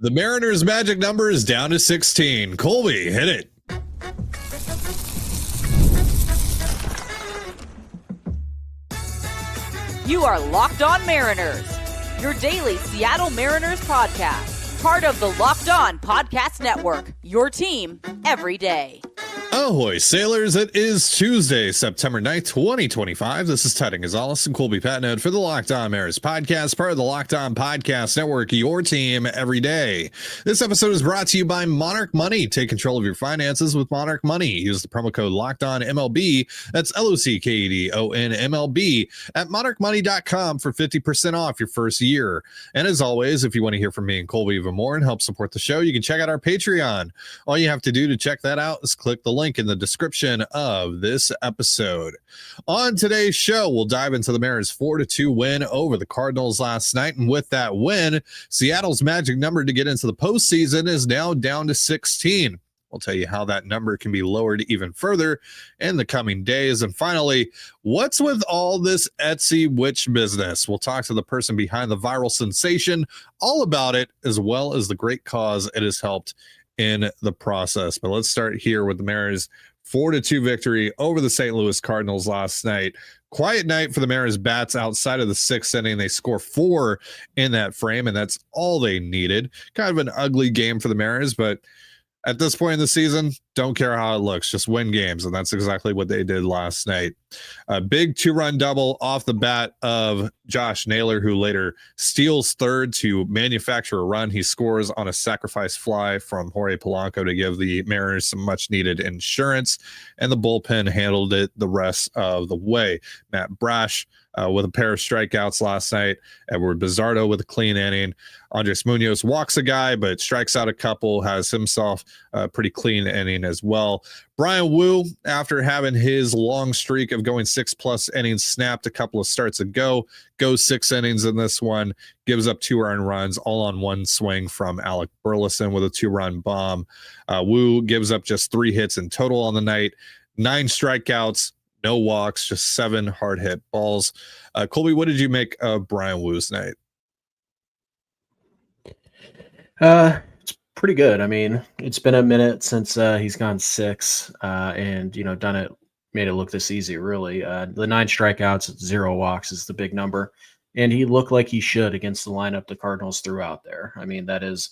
The Mariners' magic number is down to 16. Colby, hit it. You are Locked On Mariners, your daily Seattle Mariners podcast. Part of the Locked On Podcast Network, your team every day. Ahoy, sailors. It is Tuesday, September 9th, 2025. This is Teddy Gonzalez and Colby Patnode for the Locked On Mariners podcast, part of the Locked On Podcast Network, your team every day. This episode is brought to you by Monarch Money. Take control of your finances with Monarch Money. Use the promo code Locked On MLB. That's LOCKEDON MLB at monarchmoney.com for 50% off your first year. And as always, if you want to hear from me and Colby even more and help support the show, you can check out our Patreon. All you have to do to check that out is click the link in the description of this episode. On today's show, we'll dive into the Mariners' 4-2 win over the Cardinals last night. And with that win, Seattle's magic number to get into the postseason is now down to 16. We'll tell you how that number can be lowered even further in the coming days. And finally, what's with all this Etsy witch business? We'll talk to the person behind the viral sensation, all about it, as well as the great cause it has helped in the process. But let's start here with the Mariners' 4-2 victory over the St. Louis Cardinals last night. Quiet night for the Mariners bats outside of the sixth inning. They score 4 in that frame, and that's all they needed. Kind of an ugly game for the Mariners, but at this point in the season, don't care how it looks, just win games, and that's exactly what they did last night. A big 2-run double off the bat of Josh Naylor, who later steals third to manufacture a run. He scores on a sacrifice fly from Jorge Polanco to give the Mariners some much-needed insurance, and the bullpen handled it the rest of the way. Matt Brash with a pair of strikeouts last night. Edward Bizardo with a clean inning. Andres Munoz walks a guy, but strikes out a couple, has himself a pretty clean inning as well. Brian Wu, after having his long streak of going 6+ innings, snapped a couple of starts ago, goes 6 innings in this one, gives up 2 earned runs, all on one swing from Alec Burleson with a 2-run bomb. Wu gives up just 3 hits in total on the night, 9 strikeouts, no walks, just 7 hard hit balls. Colby, what did you make of Brian Wu's night? It's pretty good. I mean, it's been a minute since he's gone 6 and, made it look this easy, really. The 9 strikeouts, 0 walks is the big number. And he looked like he should against the lineup the Cardinals threw out there. I mean, that is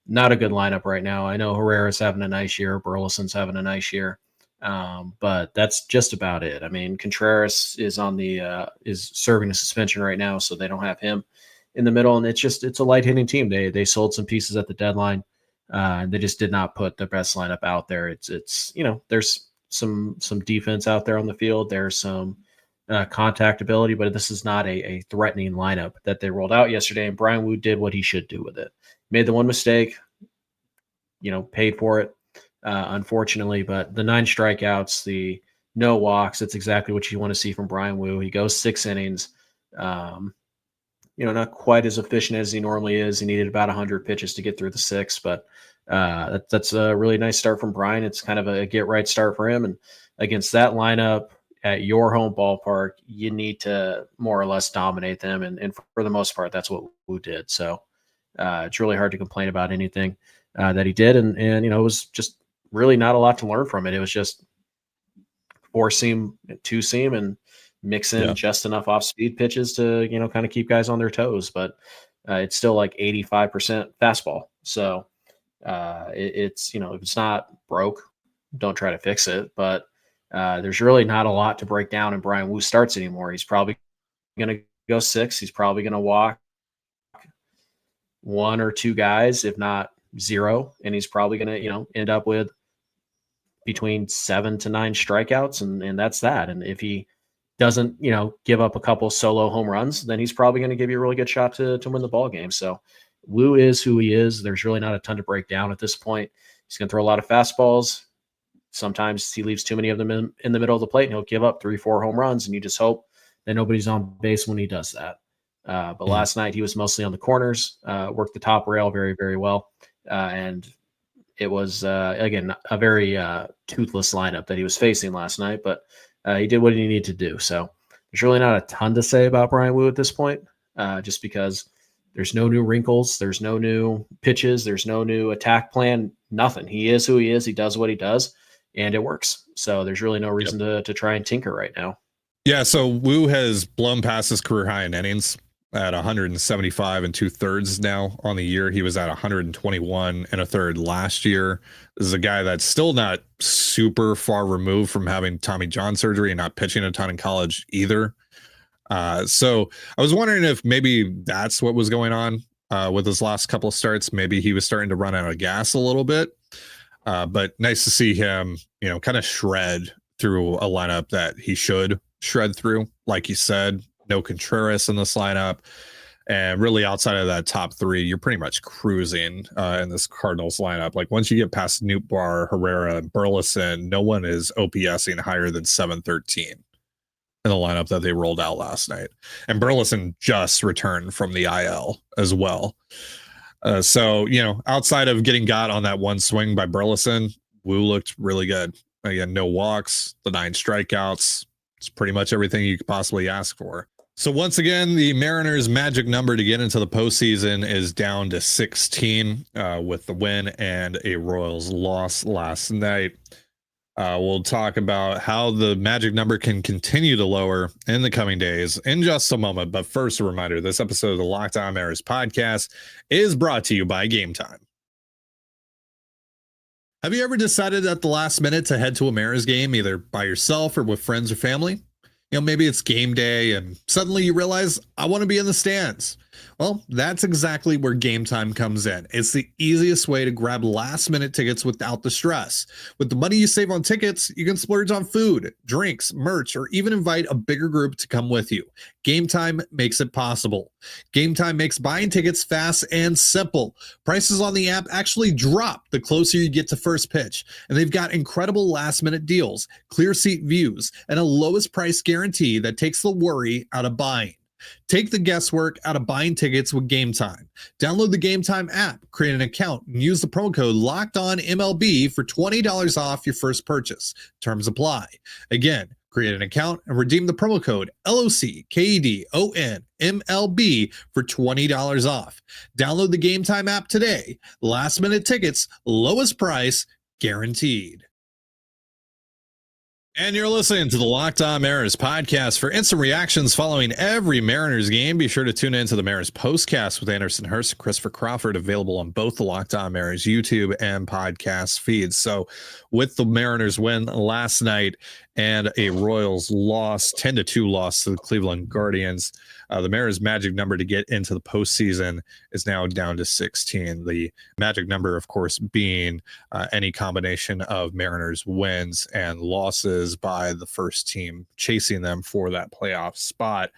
not a good lineup right now. I know Herrera's having a nice year. Burleson's having a nice year. But that's just about it. I mean, Contreras is on the is serving a suspension right now, so they don't have him in the middle. And it's a light hitting team. They sold some pieces at the deadline. And they just did not put the best lineup out there. It's there's some defense out there on the field. There's some contact ability, but this is not a threatening lineup that they rolled out yesterday. And Brian Wu did what he should do with it. Made the one mistake, paid for it. Unfortunately, but the 9 strikeouts, the no walks, that's exactly what you want to see from Brian Wu. He goes 6 innings, not quite as efficient as he normally is. He needed about 100 pitches to get through the 6, but that's a really nice start from Brian. It's kind of a get right start for him. And against that lineup at your home ballpark, you need to more or less dominate them. And for the most part, that's what Wu did. So it's really hard to complain about anything that he did. And it was just really not a lot to learn from it. It was just 4-seam, 2-seam, and mix in just enough off-speed pitches to, kind of keep guys on their toes. But it's still like 85% fastball. So it's, if it's not broke, don't try to fix it. But there's really not a lot to break down in Brian Wu starts anymore. He's probably going to go 6. He's probably going to walk 1 or 2 guys, if not 0. And he's probably going to, end up with between 7 to 9 strikeouts. And that's that. And if he doesn't, give up a couple solo home runs, then he's probably going to give you a really good shot to win the ball game. So Wu is who he is. There's really not a ton to break down at this point. He's going to throw a lot of fastballs. Sometimes he leaves too many of them in the middle of the plate, and he'll give up 3-4 home runs, and you just hope that nobody's on base when he does that. But last night he was mostly on the corners, worked the top rail very, very well. And it was, again, a very toothless lineup that he was facing last night, but he did what he needed to do. So there's really not a ton to say about Brian Wu at this point, just because There's no new wrinkles. There's no new pitches. There's no new attack plan. Nothing. He is who he is. He does what he does, and it works. So there's really no reason to try and tinker right now. Yeah, so Wu has blown past his career high in innings at 175 and 2/3 now on the year. He was at 121 and a third last year. This is a guy that's still not super far removed from having Tommy John surgery and not pitching a ton in college either. So I was wondering if maybe that's what was going on with his last couple of starts. Maybe he was starting to run out of gas a little bit. But nice to see him, kind of shred through a lineup that he should shred through. Like you said, no Contreras in this lineup. And really outside of that top three, you're pretty much cruising in this Cardinals lineup. Like once you get past Nootbaar, Herrera, and Burleson, no one is OPSing higher than 713 in the lineup that they rolled out last night. And Burleson just returned from the IL as well. So, outside of getting got on that one swing by Burleson, Wu looked really good. Again, no walks, the 9 strikeouts. It's pretty much everything you could possibly ask for. So once again, the Mariners' magic number to get into the postseason is down to 16 with the win and a Royals loss last night. We'll talk about how the magic number can continue to lower in the coming days in just a moment. But first, a reminder, this episode of the Locked On Mariners podcast is brought to you by Gametime. Have you ever decided at the last minute to head to a Mariners game, either by yourself or with friends or family? Maybe it's game day and suddenly you realize I want to be in the stands. Well, that's exactly where Gametime comes in. It's the easiest way to grab last minute tickets without the stress. With the money you save on tickets, you can splurge on food, drinks, merch, or even invite a bigger group to come with you. Gametime makes it possible. Gametime makes buying tickets fast and simple. Prices on the app actually drop the closer you get to first pitch, and they've got incredible last minute deals, clear seat views, and a lowest price guarantee that takes the worry out of buying. Take the guesswork out of buying tickets with Gametime. Download the Gametime app, create an account, and use the promo code LOCKEDONMLB for $20 off your first purchase. Terms apply. Again, create an account and redeem the promo code LOCKEDONMLB for $20 off. Download the Gametime app today. Last minute tickets, lowest price, guaranteed. And you're listening to the Locked On Mariners podcast. For instant reactions following every Mariners game, be sure to tune in to the Mariners postcast with Anderson Hurst and Christopher Crawford, available on both the Locked On Mariners YouTube and podcast feeds. So with the Mariners win last night and a Royals loss, 10-2 loss to the Cleveland Guardians, the Mariners' magic number to get into the postseason is now down to 16. The magic number, of course, being any combination of Mariners wins and losses by the first team chasing them for that playoff spot.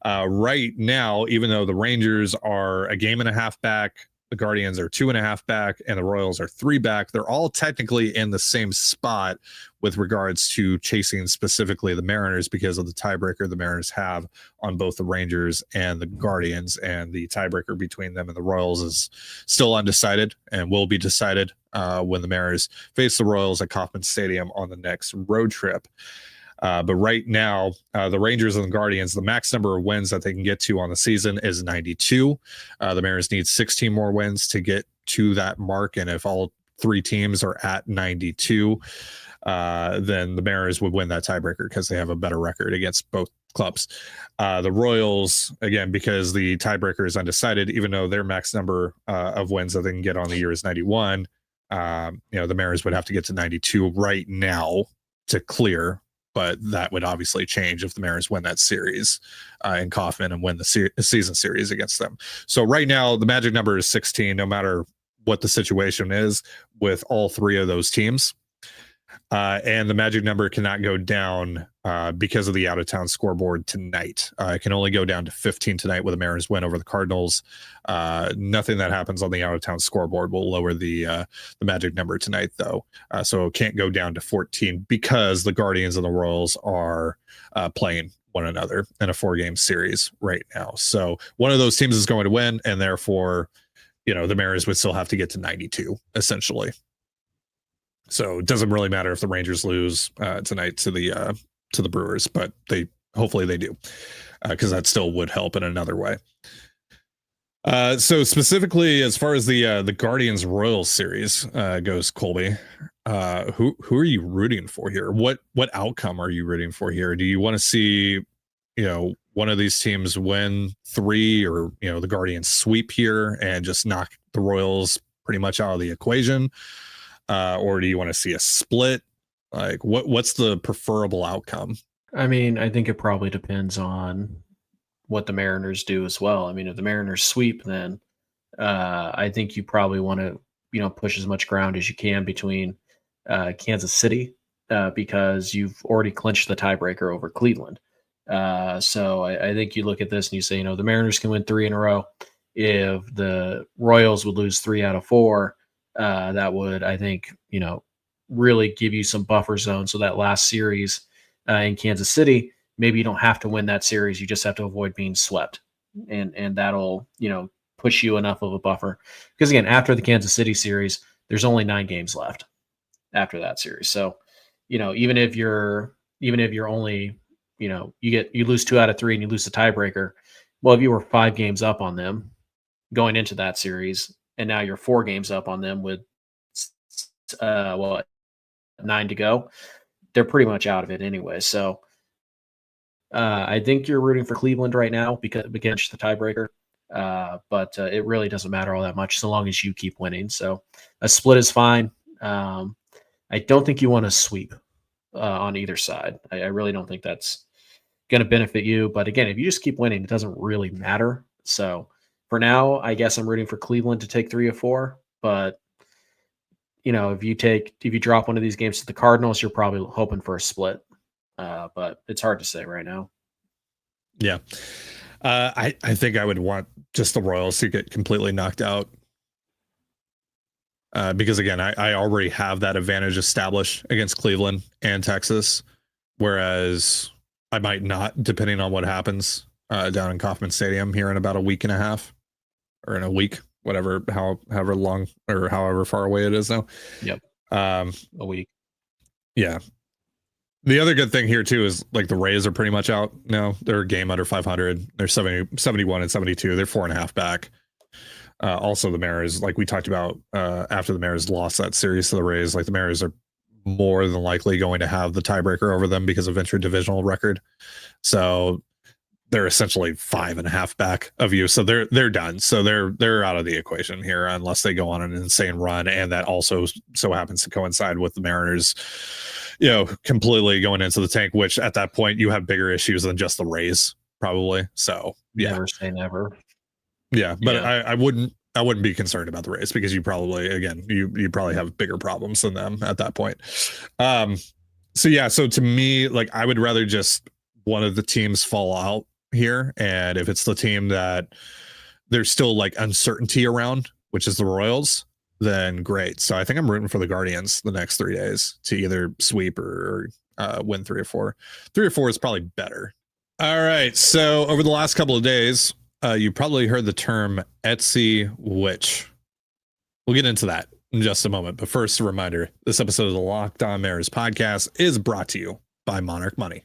Right now, even though the Rangers are a game and a half back, the Guardians are 2.5 back, and the Royals are 3 back, they're all technically in the same spot with regards to chasing specifically the Mariners because of the tiebreaker the Mariners have on both the Rangers and the Guardians, and the tiebreaker between them and the Royals is still undecided and will be decided when the Mariners face the Royals at Kauffman Stadium on the next road trip. But right now, the Rangers and the Guardians, the max number of wins that they can get to on the season is 92. The Mariners need 16 more wins to get to that mark. And if all 3 teams are at 92, then the Mariners would win that tiebreaker because they have a better record against both clubs. The Royals, again, because the tiebreaker is undecided, even though their max number of wins that they can get on the year is 91, the Mariners would have to get to 92 right now to clear. But that would obviously change if the Mariners win that series in Kauffman and win the season series against them. So right now, the magic number is 16, no matter what the situation is with all 3 of those teams. And the magic number cannot go down because of the out-of-town scoreboard tonight. It can only go down to 15 tonight with the Mariners win over the Cardinals. Nothing that happens on the out-of-town scoreboard will lower the magic number tonight, though. So it can't go down to 14 because the Guardians and the Royals are playing one another in a 4-game series right now. So one of those teams is going to win, and therefore, the Mariners would still have to get to 92, essentially. So it doesn't really matter if the Rangers lose tonight to the Brewers, but hopefully they do, because that still would help in another way. So specifically, as far as the Guardians Royals series goes, Colby, who are you rooting for here? What outcome are you rooting for here? Do you want to see, one of these teams win 3, or the Guardians sweep here and just knock the Royals pretty much out of the equation, or do you want to see a split? Like, what's the preferable outcome? I mean, I think it probably depends on what the Mariners do as well. I mean, if the Mariners sweep, then I think you probably want to, push as much ground as you can between Kansas City because you've already clinched the tiebreaker over Cleveland. So I think you look at this and you say, the Mariners can win 3 in a row. If the Royals would lose 3 out of 4, that would, I think, really give you some buffer zone. So that last series in Kansas City, maybe you don't have to win that series. You just have to avoid being swept. And that'll, push you enough of a buffer. Because again, after the Kansas City series, there's only 9 games left after that series. So, even if you're only, you lose 2 out of 3 and you lose the tiebreaker. Well, if you were 5 games up on them going into that series, and now you're 4 games up on them with 9 to go, they're pretty much out of it anyway. So I think you're rooting for Cleveland right now because against the tiebreaker. But it really doesn't matter all that much so long as you keep winning. So a split is fine. I don't think you want to sweep on either side. I really don't think that's going to benefit you. But again, if you just keep winning, it doesn't really matter. So for now, I guess I'm rooting for Cleveland to take 3 of 4. But if you drop one of these games to the Cardinals, you're probably hoping for a split. But it's hard to say right now. Yeah. I think I would want just the Royals to get completely knocked out. Because again, I already have that advantage established against Cleveland and Texas, whereas I might not, depending on what happens down in Kauffman Stadium here in about a week and a half, or in a week, however long or however far away it is now. Yep. A week. Yeah. The other good thing here too is like the Rays are pretty much out now. They're a game under 500. They're 71 and 72. They're 4.5 back. Also the Mariners, like we talked about, after the Mariners lost that series to the Rays, like the Mariners are more than likely going to have the tiebreaker over them because of intradivisional record. So they're essentially 5.5 back of you. So they're done. So they're out of the equation here unless they go on an insane run. And that also so happens to coincide with the Mariners, completely going into the tank, which at that point you have bigger issues than just the Rays, probably. So yeah. Never say never. Yeah. But yeah. I wouldn't be concerned about the Rays because you probably, again, you probably have bigger problems than them at that point. So yeah. So to me, like I would rather just one of the teams fall out here. And if it's the team that there's still like uncertainty around, which is the Royals, then great. So I think I'm rooting for the Guardians the next 3 days to either sweep or win 3 or 4. 3 or 4 is probably better. All right. So over the last couple of days, you probably heard the term Etsy witch. We'll get into that in just a moment. But first, a reminder, this episode of the Locked On Mariners podcast is brought to you by Monarch Money.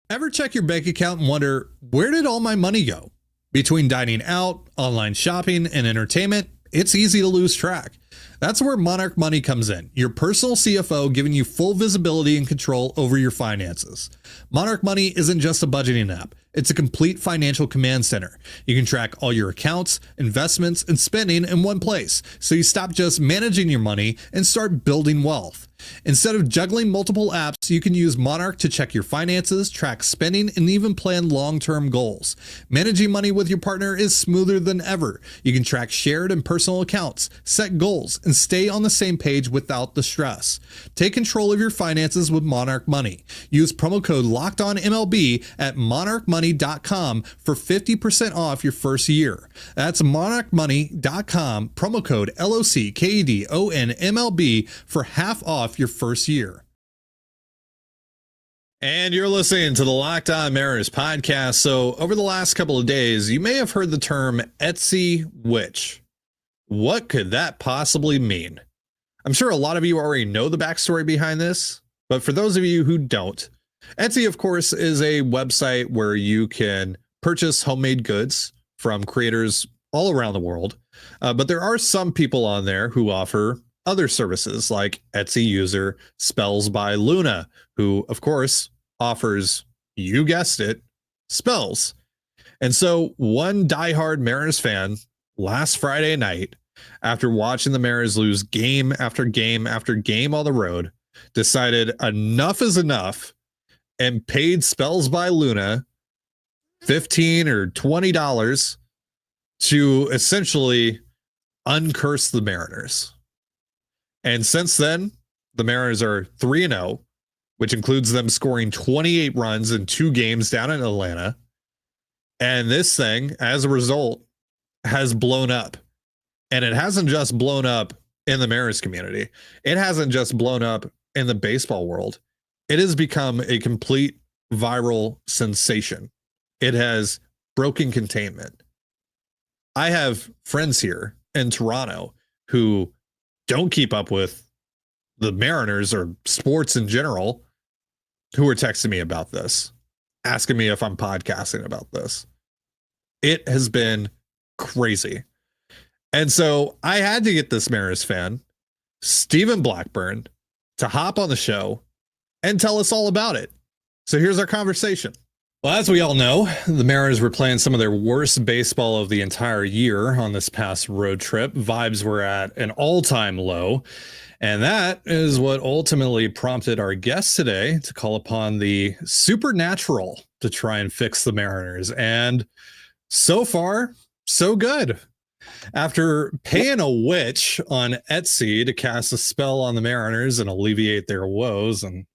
Ever check your bank account and wonder, where did all my money go? Between dining out, online shopping, and entertainment, it's easy to lose track. That's where Monarch Money comes in, your personal CFO giving you full visibility and control over your finances. Monarch Money isn't just a budgeting app. It's a complete financial command center. You can track all your accounts, investments, and spending in one place, so you stop just managing your money and start building wealth. Instead of juggling multiple apps, you can use Monarch to check your finances, track spending, and even plan long-term goals. Managing money with your partner is smoother than ever. You can track shared and personal accounts, set goals, and stay on the same page without the stress. Take control of your finances with Monarch Money. Use promo code LOCKEDONMLB at monarchmoney.com for 50% off your first year. That's monarchmoney.com, promo code LOCKEDONMLB for half off your first year. And you're listening to the Locked On Mariners podcast. So over the last couple of days, you may have heard the term Etsy witch. What could that possibly mean? I'm sure a lot of you already know the backstory behind this, but for those of you who don't, Etsy, of course, is a website where you can purchase homemade goods from creators all around the world. But there are some people on there who offer other services, like Etsy user Spells by Luna, who, of course, offers, you guessed it, spells. And so one diehard Mariners fan last Friday night, after watching the Mariners lose game after game after game on the road, decided enough is enough and paid Spells by Luna $15 or $20 to essentially uncurse the Mariners. And since then, the Mariners are 3-0, which includes them scoring 28 runs in 2 games down in Atlanta. And this thing, as a result, has blown up. And it hasn't just blown up in the Mariners community. It hasn't just blown up in the baseball world. It has become a complete viral sensation. It has broken containment. I have friends here in Toronto who don't keep up with the Mariners or sports in general, who are texting me about this, asking me if I'm podcasting about this. It has been crazy. And so I had to get this Mariners fan, Steven Blackburn, to hop on the show and tell us all about it. So here's our conversation. Well, as we all know, the Mariners were playing some of their worst baseball of the entire year on this past road trip. Vibes were at an all-time low. And that is what ultimately prompted our guest today to call upon the supernatural to try and fix the Mariners. And so far, so good. After paying a witch on Etsy to cast a spell on the Mariners and alleviate their woes, and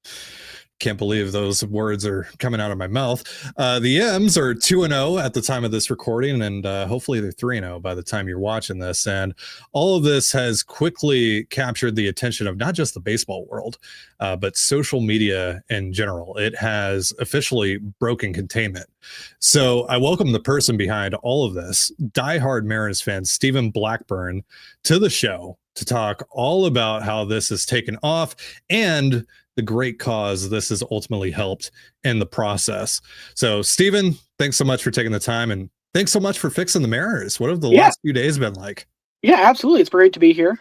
can't believe those words are coming out of my mouth. The M's are 2-0 at the time of this recording, and hopefully they're 3-0 by the time you're watching this. And all of this has quickly captured the attention of not just the baseball world, but social media in general. It has officially broken containment. So I welcome the person behind all of this, diehard Mariners fan Steven Blackburn, to the show to talk all about how this has taken off and the great cause this has ultimately helped in the process. So, Steven, thanks so much for taking the time, and thanks so much for fixing the Mariners. What have the last few days been like? Yeah, absolutely. It's great to be here.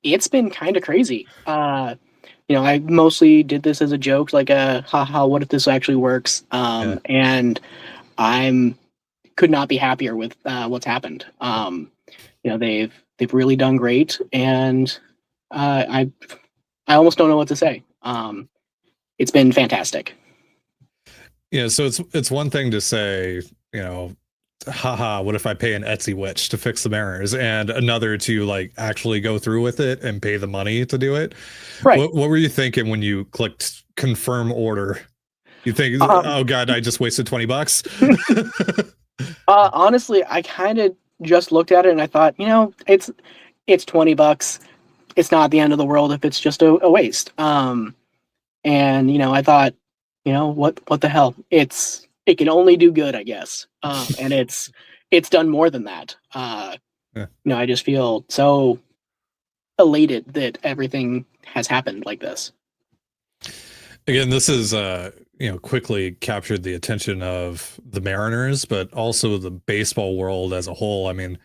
It's been kind of crazy. I mostly did this as a joke, like haha, what if this actually works? And I'm could not be happier with what's happened. They've really done great, and I almost don't know what to say. It's been fantastic. Yeah, so it's one thing to say, haha, what if I pay an Etsy witch to fix the Mariners, and another to like actually go through with it and pay the money to do it. Right. What were you thinking when you clicked confirm order? You think, oh God, I just wasted $20? Honestly, I kind of just looked at it and I thought, it's $20. It's not the end of the world if it's just a waste. And I thought, what the hell? It can only do good, I guess. And it's done more than that. I just feel so elated that everything has happened like this. Again, this is quickly captured the attention of the Mariners, but also the baseball world as a whole. I mean,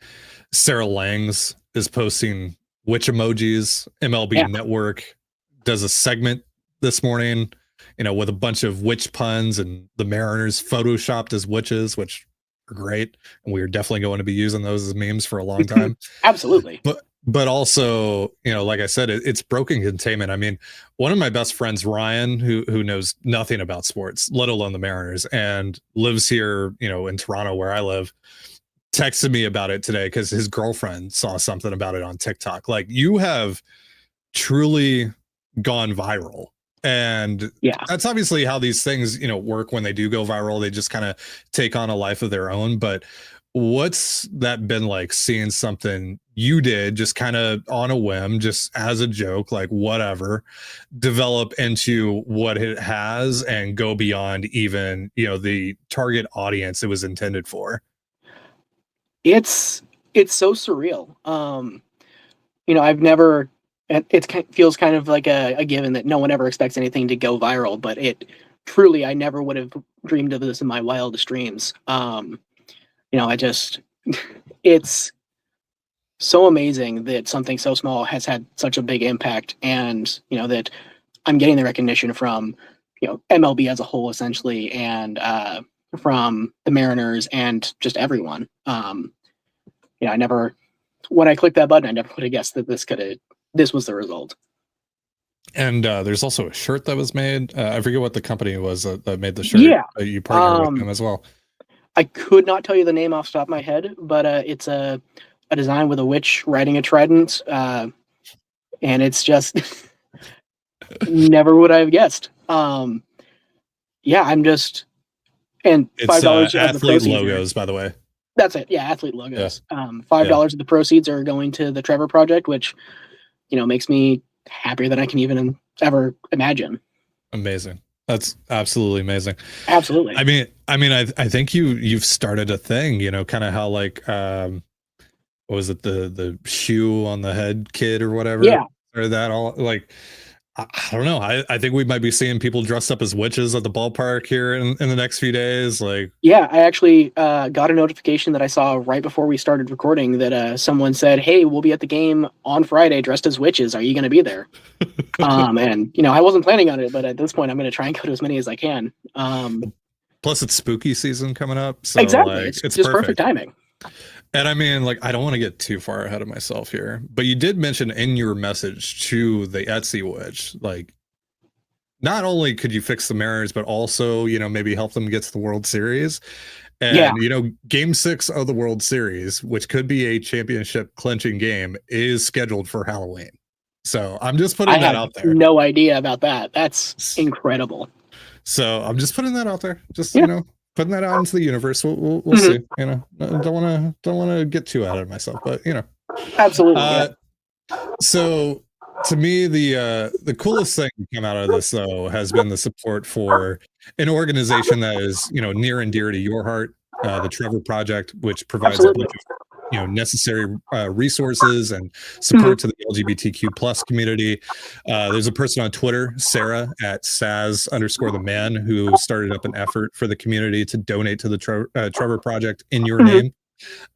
Sarah Langs is posting witch emojis. MLB Network does a segment this morning, with a bunch of witch puns, and the Mariners photoshopped as witches, which are great. And we are definitely going to be using those as memes for a long time. Absolutely. But also, like I said, it's broken containment. I mean, one of my best friends, Ryan, who knows nothing about sports, let alone the Mariners, and lives here, in Toronto where I live, texted me about it today because his girlfriend saw something about it on TikTok. Like, you have truly gone viral. And that's obviously how these things, work when they do go viral. They just kind of take on a life of their own. But what's that been like, seeing something you did just kind of on a whim, just as a joke, like whatever, develop into what it has and go beyond even, the target audience it was intended for? It's so surreal. I've never, feels kind of like a given that no one ever expects anything to go viral, but I never would have dreamed of this in my wildest dreams. I just, it's so amazing that something so small has had such a big impact, and that I'm getting the recognition from MLB as a whole, essentially, and from the Mariners and just everyone. I never, when I clicked that button, I never would have guessed that this was the result. And there's also a shirt that was made. I forget what the company was that made the shirt. Yeah, You partnered with them as well. I could not tell you the name off the top of my head, but it's a design with a witch riding a trident, and it's just never would I have guessed. Yeah, I'm just, and $5 of the proceeds logos, by the way. That's it. Yeah, athlete logos. Yeah. $5 of the proceeds are going to the Trevor Project, which makes me happier than I can even ever imagine. Amazing. That's absolutely amazing. Absolutely. I mean, I think you've started a thing, kind of how like what was it, the shoe on the head kid or whatever? Yeah. Or that all like I don't know. I think we might be seeing people dressed up as witches at the ballpark here in the next few days. Like, yeah, I actually got a notification that I saw right before we started recording that someone said, "Hey, we'll be at the game on Friday dressed as witches. Are you going to be there?" And I wasn't planning on it, but at this point, I'm going to try and go to as many as I can. Plus, it's spooky season coming up, so exactly, like, it's just perfect timing. And I mean, like, I don't want to get too far ahead of myself here, but you did mention in your message to the Etsy witch, like, not only could you fix the Mariners, but also, maybe help them get to the World Series. And, Game 6 of the World Series, which could be a championship clinching game, is scheduled for Halloween. So I'm just putting that out there. No idea about that. That's incredible. So I'm just putting that out there. Just, putting that out into the universe. We'll see. Don't want to get too out of myself, but absolutely. So to me, the coolest thing to come out of this though has been the support for an organization that is near and dear to your heart, the Trevor Project, which provides a bunch of necessary resources and support to the LGBTQ plus community. There's a person on Twitter, Sarah at Saz_the man, who started up an effort for the community to donate to the Trevor Project in your name.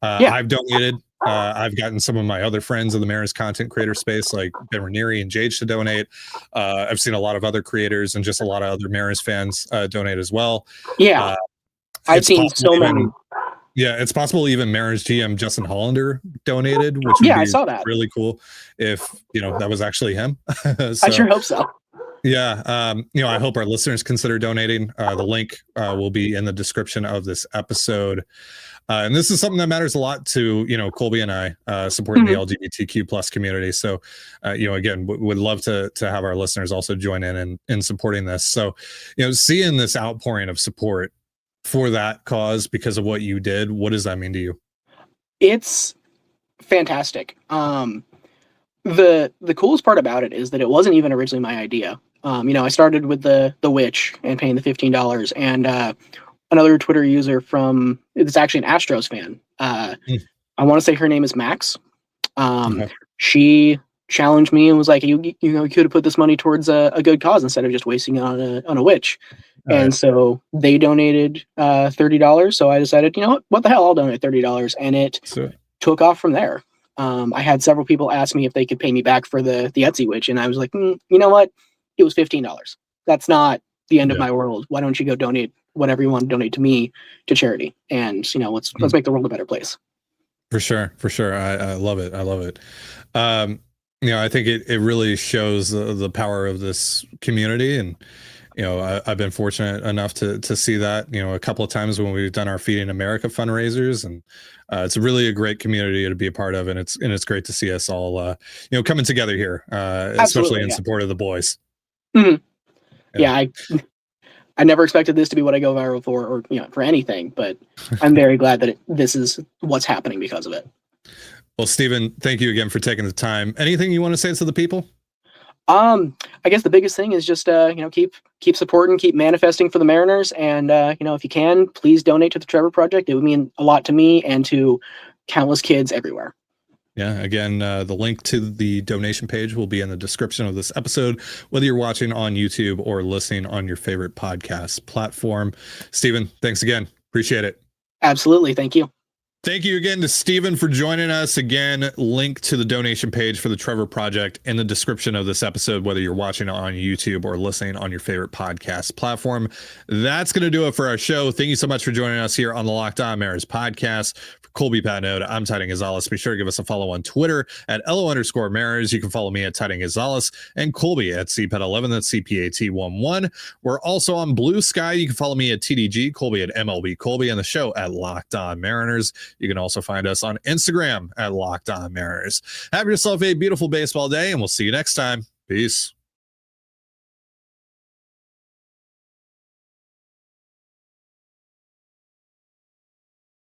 I've donated. I've gotten some of my other friends in the Mariners content creator space, like Ben Ranieri and Jade, to donate. I've seen a lot of other creators and just a lot of other Mariners fans donate as well. Yeah, I've seen so many. Yeah, it's possible even Mariners GM Justin Hollander donated, which would be I saw that. Really cool if that was actually him. So, I sure hope so. Yeah, I hope our listeners consider donating. The link will be in the description of this episode. And this is something that matters a lot to Colby and I, supporting the LGBTQ plus community. So again, would love to have our listeners also join in supporting this. So seeing this outpouring of support for that cause because of what you did, what does that mean to you? It's fantastic. The coolest part about it is that it wasn't even originally my idea. I started with the witch and paying the $15, and another Twitter user it's actually an Astros fan. I want to say her name is Max. Okay. She challenged me and was like, you could have put this money towards a good cause instead of just wasting it on a witch. And so they donated $30. So I decided, what the hell, I'll donate $30. And it took off from there. I had several people ask me if they could pay me back for the Etsy witch. And I was like, you know what? It was $15. That's not the end of my world. Why don't you go donate whatever you want to donate to me to charity? And, let's make the world a better place. For sure. I love it. I think it really shows the power of this community. And, I've been fortunate enough to see that, a couple of times when we've done our Feeding America fundraisers, and it's really a great community to be a part of. And it's great to see us all, coming together here, especially in support of the boys. Mm-hmm. Yeah. I never expected this to be what I go viral for, or, for anything, but I'm very glad that this is what's happening because of it. Well, Steven, thank you again for taking the time. Anything you want to say to the people? I guess the biggest thing is just, keep supporting, keep manifesting for the Mariners. And, if you can, please donate to the Trevor Project. It would mean a lot to me and to countless kids everywhere. Yeah. Again, the link to the donation page will be in the description of this episode, whether you're watching on YouTube or listening on your favorite podcast platform. Steven, thanks again. Appreciate it. Absolutely. Thank you. Thank you again to Steven for joining us. Again, link to the donation page for the Trevor Project in the description of this episode, whether you're watching it on YouTube or listening on your favorite podcast platform. That's going to do it for our show. Thank you so much for joining us here on the Locked On Mariners podcast. For Colby Patnode, I'm Titan Gonzalez. Be sure to give us a follow on Twitter at @LO_Mariners. You can follow me at Titan Gonzalez and Colby at CPAT11. That's CPAT11. We're also on Blue Sky. You can follow me at TDG, Colby at MLB Colby, and the show at Locked On Mariners. You can also find us on Instagram at Locked On Mariners. Have yourself a beautiful baseball day, and we'll see you next time. Peace.